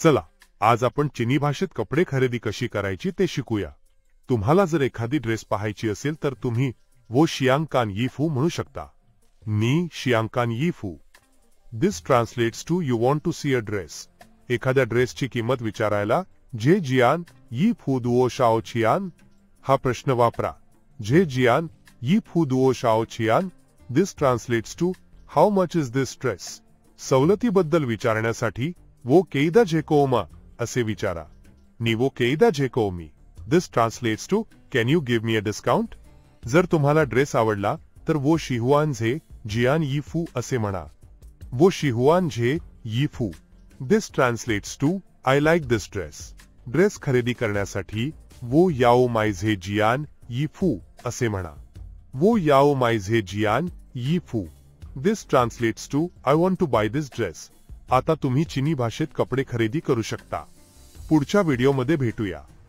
चला आज आपण चीनी भाषेत कपडे खरेदी कशी करायची ते शिकूया। तुम्हाला जर एखादी ड्रेस पाहायची असेल तर तुम्ही वो शियांकान यी फू म्हणू शकता। नी शियांकान यी फू। This translates to you want to see a dress. एखाद्या ड्रेसची किंमत विचारायला जे जियान यी फू दुओ शाओ छियान हा प्रश्न वापरा। जे जियान यी फू दुओ शाओ छियान। This translates to how much is this dress. सवलतीबद्दल विचारण्यासाठी वो केईदा झेकोमा असे विचारा। नी वो केईदा झेकोमी। This translates to can you give me a discount. जर तुम्हाला ड्रेस आवडला तर वो शिहुआन झे जियान यी फू असे म्हणा। वो शिहुआन झे यी फू। This translates to I like this dress. Dress खरेदी करण्यासाठी वो याओ माय झे जियान यी फू असे म्हणा। वो याओ माय झे जियान यी फू। This translates to I want to buy this dress. आता तुम्ही चीनी भाषेत कपडे खरेदी करू शकता। पुढच्या व्हिडिओमध्ये भेटूया।